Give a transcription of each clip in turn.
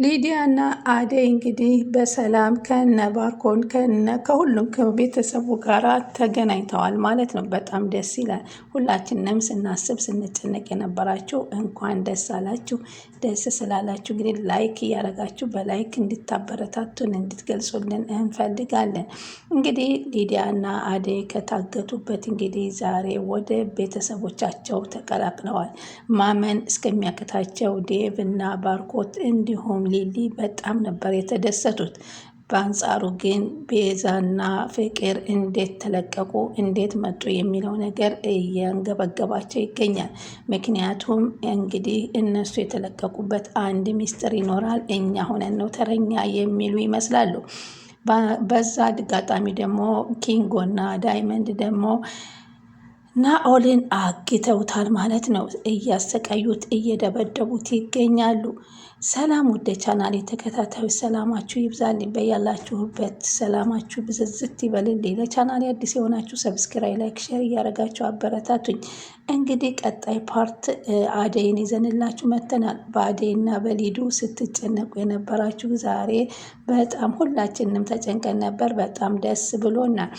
ሊዲያና አደይ እንግዲህ በሰላም ከነ ባርኮን ከሁሉም ከቤተሰቡ ጋር ተገናኝተዋል ማለት ነው። በጣም ደስ ይላል። ሁላችንም ስናስብ ስንጨነቅ የነበራችሁ እንኳን ደስ አላችሁ። ደስ ስላላችሁ እንግዲህ ላይክ እያደረጋችሁ በላይክ እንድታበረታቱን እንድትገልጹልን እንፈልጋለን። እንግዲህ ሊዲያና አደይ ከታገቱበት እንግዲህ ዛሬ ወደ ቤተሰቦቻቸው ተቀላቅለዋል። ማመን እስከሚያቅታቸው ዴቭ እና ባርኮት እንዲሁም ሊሊ በጣም ነበር የተደሰቱት። በአንጻሩ ግን ቤዛና ፍቅር እንዴት ተለቀቁ እንዴት መጡ የሚለው ነገር እያንገበገባቸው ይገኛል። ምክንያቱም እንግዲህ እነሱ የተለቀቁበት አንድ ሚስጥር ይኖራል፣ እኛ ሆነን ነው ተረኛ የሚሉ ይመስላሉ። በዛ አጋጣሚ ደግሞ ኪንጎና ዳይመንድ ደግሞ ናኦልን አግተውታል ማለት ነው። እያሰቃዩት እየደበደቡት ይገኛሉ። ሰላም ወደ ቻናል የተከታታዮች ሰላማችሁ ይብዛልኝ፣ በያላችሁበት ሰላማችሁ ብዝዝት ይበልልኝ። ለቻናል አዲስ የሆናችሁ ሰብስክራይብ፣ ላይክ፣ ሼር እያደረጋችሁ አበረታቱኝ። እንግዲህ ቀጣይ ፓርት አደይን ይዘንላችሁ መጥተናል። በአደይና በሊዱ ስትጨነቁ የነበራችሁ ዛሬ በጣም ሁላችንም ተጨንቀን ነበር። በጣም ደስ ብሎናል።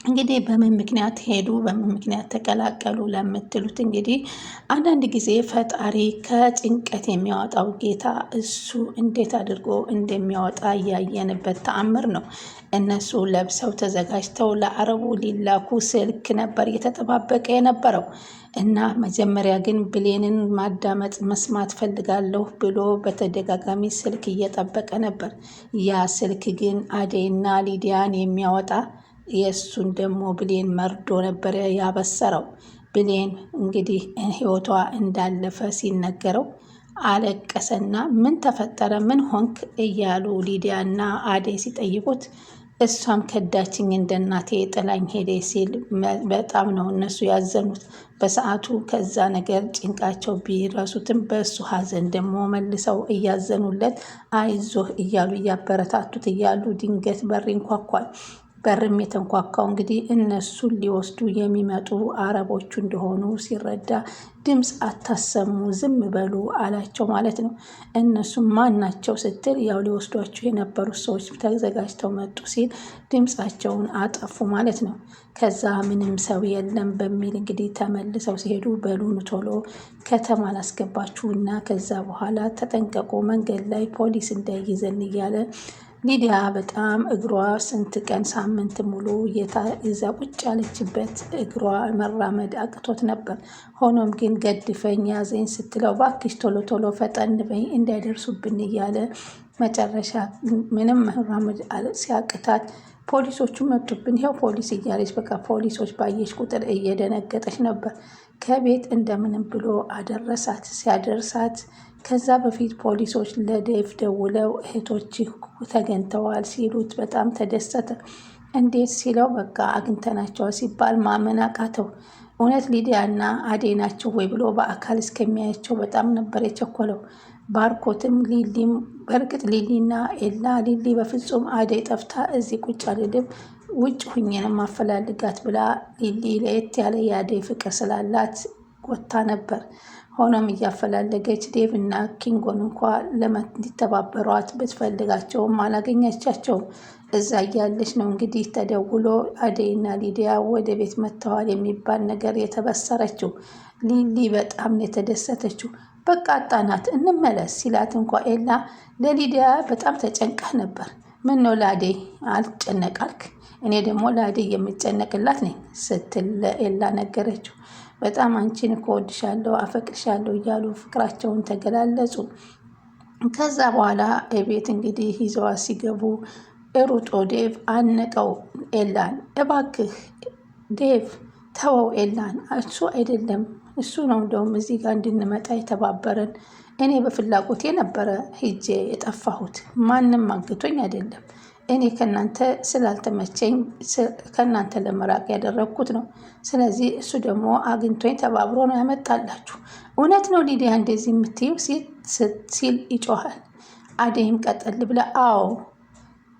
እንግዲህ በምን ምክንያት ሄዱ በምን ምክንያት ተቀላቀሉ ለምትሉት እንግዲህ አንዳንድ ጊዜ ፈጣሪ ከጭንቀት የሚያወጣው ጌታ እሱ እንዴት አድርጎ እንደሚያወጣ እያየንበት ተአምር ነው። እነሱ ለብሰው ተዘጋጅተው ለአረቡ ሊላኩ ስልክ ነበር እየተጠባበቀ የነበረው እና መጀመሪያ ግን ብሌንን ማዳመጥ መስማት ፈልጋለሁ ብሎ በተደጋጋሚ ስልክ እየጠበቀ ነበር። ያ ስልክ ግን አደይና ሊዲያን የሚያወጣ የእሱን ደግሞ ብሌን መርዶ ነበር ያበሰረው። ብሌን እንግዲህ ህይወቷ እንዳለፈ ሲነገረው አለቀሰና ምን ተፈጠረ ምን ሆንክ እያሉ ሊዲያና አደይ ሲጠይቁት እሷም ከዳችኝ እንደ እናቴ ጥላኝ ሄደ ሲል በጣም ነው እነሱ ያዘኑት በሰዓቱ። ከዛ ነገር ጭንቃቸው ቢረሱትም በእሱ ሀዘን ደግሞ መልሰው እያዘኑለት አይዞህ እያሉ እያበረታቱት እያሉ ድንገት በር ይንኳኳል። በርም የተንኳኳው እንግዲህ እነሱን ሊወስዱ የሚመጡ አረቦቹ እንደሆኑ ሲረዳ ድምፅ አታሰሙ ዝም በሉ አላቸው ማለት ነው። እነሱም ማን ናቸው ስትል ያው ሊወስዷቸው የነበሩት ሰዎች ተዘጋጅተው መጡ ሲል ድምፃቸውን አጠፉ ማለት ነው። ከዛ ምንም ሰው የለም በሚል እንግዲህ ተመልሰው ሲሄዱ በሉን ቶሎ ከተማ ላስገባችሁና ከዛ በኋላ ተጠንቀቁ መንገድ ላይ ፖሊስ እንዳይይዘን እያለ ሊዲያ በጣም እግሯ ስንት ቀን ሳምንት ሙሉ እዛ ቁጭ ያለችበት እግሯ መራመድ አቅቶት ነበር። ሆኖም ግን ገድፈኝ ያዘኝ ስትለው ባክሽ ቶሎ ቶሎ ፈጠን በይ እንዳይደርሱብን እያለ መጨረሻ ምንም መራመድ ሲያቅታት ፖሊሶቹ መጡብን፣ ይኸው ፖሊስ እያለች በቃ ፖሊሶች ባየች ቁጥር እየደነገጠች ነበር። ከቤት እንደምንም ብሎ አደረሳት። ሲያደርሳት ከዛ በፊት ፖሊሶች ለዴቭ ደውለው እህቶች ተገኝተዋል ሲሉት በጣም ተደሰተ። እንዴት ሲለው በቃ አግኝተናቸዋል ሲባል ማመን አቃተው። እውነት ሊዲያና አደይ ናቸው ወይ ብሎ በአካል እስከሚያያቸው በጣም ነበር የቸኮለው። ባርኮትም ሊሊም በእርግጥ ሊሊና ኤላ ሊሊ በፍጹም አደይ ጠፍታ እዚህ ቁጭ አልልም ውጭ ሁኜን ማፈላልጋት ብላ ሊሊ ለየት ያለ የአደይ ፍቅር ስላላት ወጥታ ነበር። ሆኖም እያፈላለገች ዴቭ እና ኪንጎን እንኳ እንዲተባበሯት ብትፈልጋቸውም አላገኘቻቸውም። እዛ እያለች ነው እንግዲህ ተደውሎ አደይና ሊዲያ ወደ ቤት መጥተዋል የሚባል ነገር የተበሰረችው። ሊሊ በጣም ነው የተደሰተችው። በቃ አጣናት እንመለስ ሲላት እንኳ ኤላ ለሊዲያ በጣም ተጨንቀህ ነበር፣ ምን ነው ለአደይ አልጨነቃልክ? እኔ ደግሞ ለአደይ የምጨነቅላት ነኝ ስትል ለኤላ ነገረችው። በጣም አንቺን እኮ ወድሻለሁ አፈቅርሻለሁ እያሉ ፍቅራቸውን ተገላለጹ። ከዛ በኋላ ቤት እንግዲህ ይዘዋ ሲገቡ ሩጦ ዴቭ አነቀው ኤላን። እባክህ ዴቭ ተወው ኤላን፣ እሱ አይደለም እሱ ነው እንደውም እዚህ ጋር እንድንመጣ የተባበረን። እኔ በፍላጎቴ ነበረ ሂጄ የጠፋሁት፣ ማንም አግቶኝ አይደለም። እኔ ከእናንተ ስላልተመቸኝ ከእናንተ ለመራቅ ያደረግኩት ነው። ስለዚህ እሱ ደግሞ አግኝቶኝ ተባብሮ ነው ያመጣላችሁ። እውነት ነው ሊዲያ እንደዚህ የምትይው ሲል ይጮሃል። አደይም ቀጠል ብላ አዎ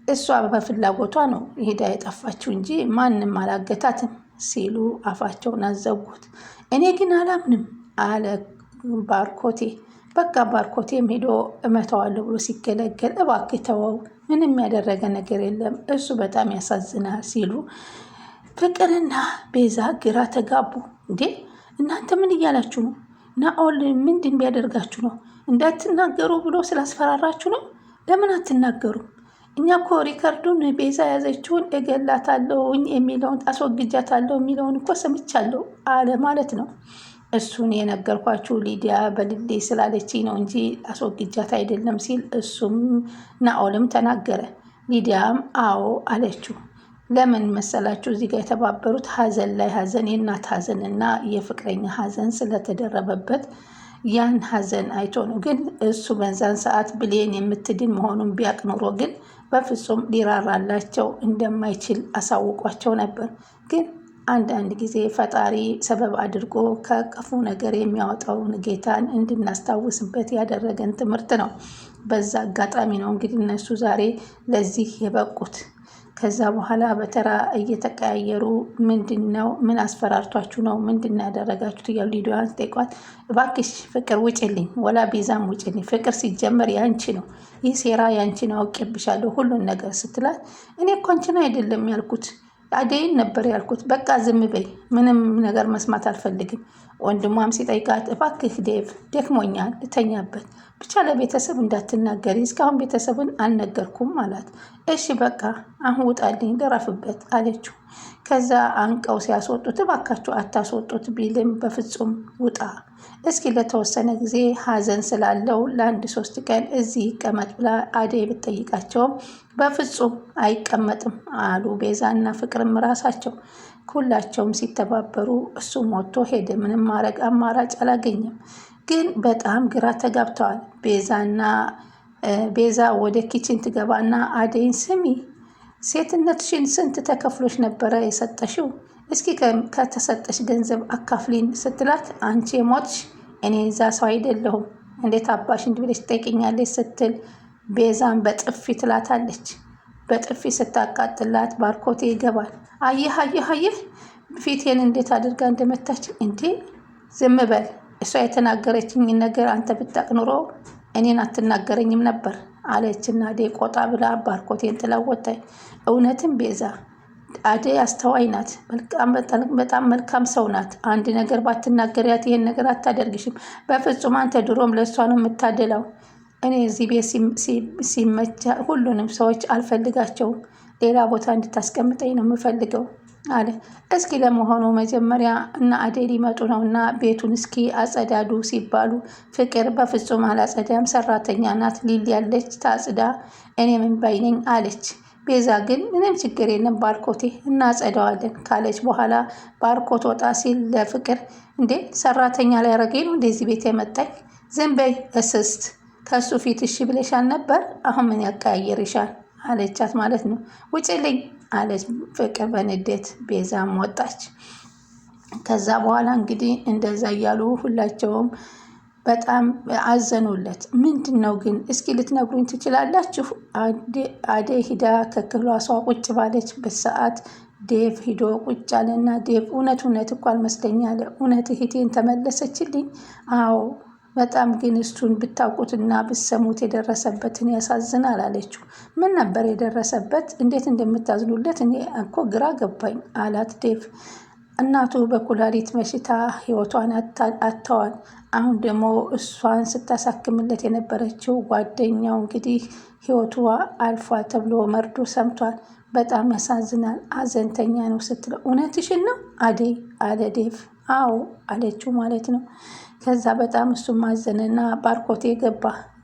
እሷ በፍላጎቷ ነው ሄዳ የጠፋችው እንጂ ማንም አላገታትም ሲሉ አፋቸውን አዘጉት። እኔ ግን አላምንም አለ ባርኮቴ። በቃ ባርኮቴም ሄዶ እመተዋለሁ ብሎ ሲገለገል እባክህ ተወው፣ ምንም ያደረገ ነገር የለም እሱ በጣም ያሳዝናል ሲሉ ፍቅርና ቤዛ ግራ ተጋቡ። እንዴ እናንተ ምን እያላችሁ ነው? ናኦል ምንድን ቢያደርጋችሁ ነው? እንዳትናገሩ ብሎ ስላስፈራራችሁ ነው? ለምን አትናገሩም? እኛ እኮ ሪከርዱን ቤዛ ያዘችውን እገላታለሁኝ የሚለውን አስወግጃታለሁ የሚለውን እኮ ሰምቻለሁ አለ ማለት ነው። እሱን የነገርኳችሁ ሊዲያ በልሌ ስላለችኝ ነው እንጂ አስወግጃት አይደለም ሲል እሱም ናኦልም ተናገረ። ሊዲያም አዎ አለችው። ለምን መሰላችሁ እዚህ ጋር የተባበሩት ሀዘን ላይ ሀዘን፣ የእናት ሀዘን እና የፍቅረኛ ሀዘን ስለተደረበበት ያን ሀዘን አይቶ ነው። ግን እሱ በዛን ሰዓት ብሌን የምትድን መሆኑን ቢያቅ ኖሮ ግን በፍጹም ሊራራላቸው እንደማይችል አሳውቋቸው ነበር። ግን አንዳንድ ጊዜ ፈጣሪ ሰበብ አድርጎ ከክፉ ነገር የሚያወጣውን ጌታን እንድናስታውስበት ያደረገን ትምህርት ነው። በዛ አጋጣሚ ነው እንግዲህ እነሱ ዛሬ ለዚህ የበቁት። ከዛ በኋላ በተራ እየተቀያየሩ ምንድን ነው ምን አስፈራርቷችሁ ነው ምንድን ያደረጋችሁት እያሉ ሊዲያን ጠይቋት። እባክሽ ፍቅር ውጭልኝ፣ ወላ ቤዛም ውጭልኝ፣ ፍቅር ሲጀመር ያንቺ ነው፣ ይህ ሴራ ያንቺ ነው፣ አውቄብሻለሁ ሁሉን ነገር ስትላት፣ እኔ እኮ አንቺን አይደለም ያልኩት አደይን ነበር ያልኩት፣ በቃ ዝም በይ፣ ምንም ነገር መስማት አልፈልግም። ወንድሟም ሲጠይቃት እባክህ ዴቭ ደክሞኛል ልተኛበት፣ ብቻ ለቤተሰብ እንዳትናገሪ፣ እስካሁን ቤተሰብን አልነገርኩም አላት። እሺ በቃ አሁን ውጣልኝ ልረፍበት አለችው። ከዛ አንቀው ሲያስወጡት እባካችሁ አታስወጡት ቢልም በፍጹም ውጣ፣ እስኪ ለተወሰነ ጊዜ ሀዘን ስላለው ለአንድ 3 ቀን እዚህ ይቀመጥ ብላ አደይ ብትጠይቃቸውም በፍጹም አይቀመጥም አሉ ቤዛና ፍቅርም ራሳቸው። ሁላቸውም ሲተባበሩ እሱም ወጥቶ ሄደ። ምንም ማድረግ አማራጭ አላገኘም። ግን በጣም ግራ ተጋብተዋል። ቤዛ ወደ ኪችን ትገባና አደይን ስሚ፣ ሴትነትሽን ስንት ተከፍሎች ነበረ የሰጠሽው? እስኪ ከተሰጠሽ ገንዘብ አካፍሊን ስትላት፣ አንቺ ሞትሽ፣ እኔ እዛ ሰው አይደለሁም፣ እንዴት አባሽ እንዲህ ብለሽ ትጠይቅኛለች ስትል ቤዛን በጥፊ ትላታለች። በጥፊ ስታቃጥላት ባርኮቴ ይገባል። አየህ አየህ አየህ ፊቴን እንዴት አድርጋ እንደመታችን! እንዴ ዝም በል፣ እሷ የተናገረችኝ ነገር አንተ ብታቅ ኑሮ እኔን አትናገረኝም ነበር አለችና አደይ ቆጣ ብላ ባርኮቴን ጥላወጣች። እውነትም ቤዛ አደይ አስተዋይ ናት፣ በጣም መልካም ሰው ናት። አንድ ነገር ባትናገሪያት ይሄን ነገር አታደርግሽም። በፍጹም አንተ ድሮም ለእሷ ነው የምታደላው። እኔ እዚህ ቤት ሲመቻ ሁሉንም ሰዎች አልፈልጋቸውም፣ ሌላ ቦታ እንድታስቀምጠኝ ነው የምፈልገው አለ። እስኪ ለመሆኑ መጀመሪያ እና አደይ ሊመጡ ነው እና ቤቱን እስኪ አጸዳዱ ሲባሉ ፍቅር በፍጹም አላጸዳም፣ ሰራተኛ ናት ሊል ያለች ታጽዳ፣ እኔ ምን ባይነኝ አለች። ቤዛ ግን ምንም ችግር የለም ባርኮቴ እናጸዳዋለን ካለች በኋላ ባርኮት ወጣ ሲል ለፍቅር እንዴ ሰራተኛ ላይ ያረገኝ ነው እንደዚህ ቤት የመጣኝ? ዝም በይ እስስት፣ ከሱ ፊት እሺ ብለሻል ነበር፣ አሁን ምን ያቀያየርሻል አለቻት ማለት ነው። ውጭልኝ አለች ፍቅር በንዴት። ቤዛም ወጣች። ከዛ በኋላ እንግዲህ እንደዛ እያሉ ሁላቸውም በጣም አዘኑለት። ምንድን ነው ግን እስኪ ልትነግሩኝ ትችላላችሁ? አደይ ሂዳ ከክላሷ ቁጭ ባለችበት ሰዓት ዴቭ ሂዶ ቁጭ አለና ዴቭ እውነት እኮ አልመስለኝ አለ። እውነት እህቴን ተመለሰችልኝ? አዎ በጣም ግን እሱን ብታውቁትና ብሰሙት የደረሰበትን ያሳዝናል አለችው። ምን ነበር የደረሰበት? እንዴት እንደምታዝኑለት እኔ እኮ ግራ ገባኝ አላት ዴቭ። እናቱ በኩላሊት በሽታ ህይወቷን አጥተዋል። አሁን ደግሞ እሷን ስታሳክምለት የነበረችው ጓደኛው እንግዲህ ህይወቷ አልፏል ተብሎ መርዶ ሰምቷል። በጣም ያሳዝናል፣ አዘንተኛ ነው ስትለው እውነትሽን ነው አደይ አለ ዴቭ። አዎ አለችው ማለት ነው። ከዛ በጣም እሱም ማዘንና ባርኮቴ ገባ።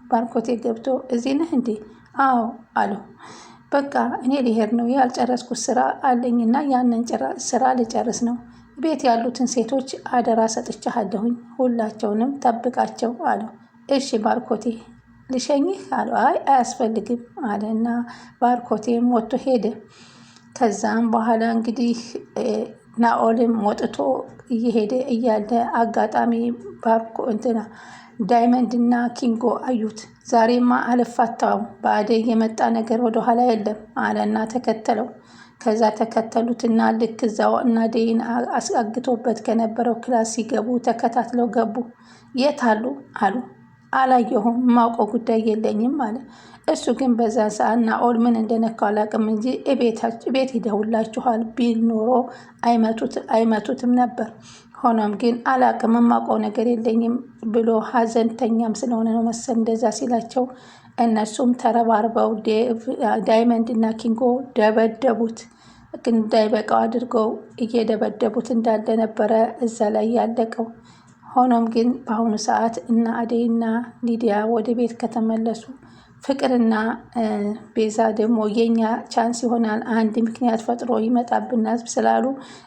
ባርኮቴ ገብቶ እዚህ ነህ እንዴ? አዎ አለው። በቃ እኔ ሊሄድ ነው፣ ያልጨረስኩት ስራ አለኝና ያንን ስራ ልጨርስ ነው። ቤት ያሉትን ሴቶች አደራ ሰጥቻለሁኝ፣ ሁላቸውንም ጠብቃቸው አለው። እሺ ባርኮቴ ልሸኝህ አለው። አይ አያስፈልግም አለና ባርኮቴም ወጥቶ ሄደ። ከዛም በኋላ እንግዲህ ናኦልም ወጥቶ እየሄደ እያለ አጋጣሚ ዳይመንድ እና ኪንጎ አዩት። ዛሬማ አልፋታውም፣ በአደይ የመጣ ነገር ወደኋላ የለም አለና ተከተለው። ከዛ ተከተሉትና ልክ እዛው እና አደይን አስአግቶበት ከነበረው ክላስ ሲገቡ ተከታትለው ገቡ። የት አሉ? አላየሁም፣ የማውቀው ጉዳይ የለኝም አለ። እሱ ግን በዛ ሰዓት ናኦል ምን እንደነካው አላውቅም እንጂ ቤት ይደውላችኋል ቢል ኖሮ አይመቱትም ነበር። ሆኖም ግን አላውቅም፣ የማውቀው ነገር የለኝም ብሎ ሀዘንተኛም ስለሆነ ነው መሰል እንደዛ ሲላቸው፣ እነሱም ተረባርበው ዳይመንድ እና ኪንጎ ደበደቡት። ግን እንዳይበቃው አድርገው እየደበደቡት እንዳለ ነበረ እዛ ላይ ያለቀው። ሆኖም ግን በአሁኑ ሰዓት እና አደይና ሊዲያ ወደ ቤት ከተመለሱ ፍቅርና ቤዛ ደግሞ የኛ ቻንስ ይሆናል አንድ ምክንያት ፈጥሮ ይመጣብናል ስላሉ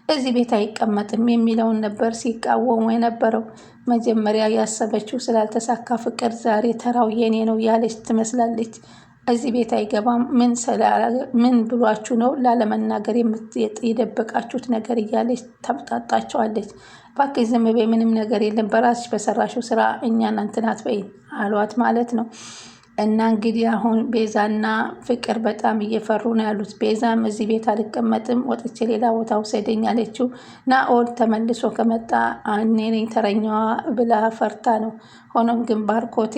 እዚህ ቤት አይቀመጥም የሚለውን ነበር ሲቃወሙ የነበረው። መጀመሪያ ያሰበችው ስላልተሳካ ፍቅር ዛሬ ተራው የኔ ነው ያለች ትመስላለች። እዚህ ቤት አይገባም፣ ምን ብሏችሁ ነው ላለመናገር የደበቃችሁት ነገር እያለች ታምጣጣቸዋለች። እባክሽ ዝም በይ፣ ምንም ነገር የለም፣ በራስሽ በሰራሽው ስራ እኛን እንትን አትበይ አሏት ማለት ነው። እና እንግዲህ አሁን ቤዛና ፍቅር በጣም እየፈሩ ነው ያሉት። ቤዛም እዚህ ቤት አልቀመጥም፣ ወጥቼ ሌላ ቦታ ውሰደኝ አለችው። ናኦል ተመልሶ ከመጣ እኔ ነኝ ተረኛዋ ብላ ፈርታ ነው። ሆኖም ግን ባርኮቴ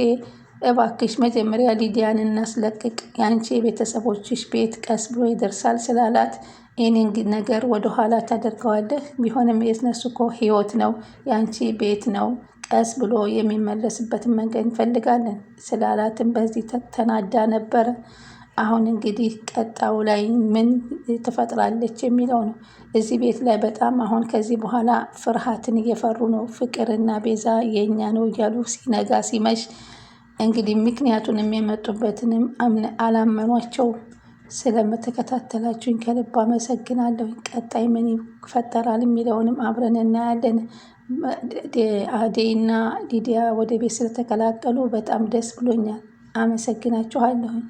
እባክሽ መጀመሪያ ሊዲያን እናስለቅቅ፣ የአንቺ የቤተሰቦችሽ ቤት ቀስ ብሎ ይደርሳል ስላላት ይህንን ነገር ወደኋላ ታደርገዋለህ። ቢሆንም የነሱ እኮ ህይወት ነው፣ የአንቺ ቤት ነው፣ ቀስ ብሎ የሚመለስበትን መንገድ እንፈልጋለን ስላላትን በዚህ ተናዳ ነበረ። አሁን እንግዲህ ቀጣው ላይ ምን ትፈጥራለች የሚለው ነው። እዚህ ቤት ላይ በጣም አሁን ከዚህ በኋላ ፍርሃትን እየፈሩ ነው። ፍቅርና ቤዛ የኛ ነው እያሉ ሲነጋ ሲመሽ እንግዲህ ምክንያቱንም የመጡበትንም አላመኗቸው። ስለምትከታተላችሁኝ ከልብ አመሰግናለሁ። ቀጣይ ምን ይፈጠራል የሚለውንም አብረን እናያለን። አደይና ሊዲያ ወደ ቤት ስለተቀላቀሉ በጣም ደስ ብሎኛል። አመሰግናችኋለሁኝ።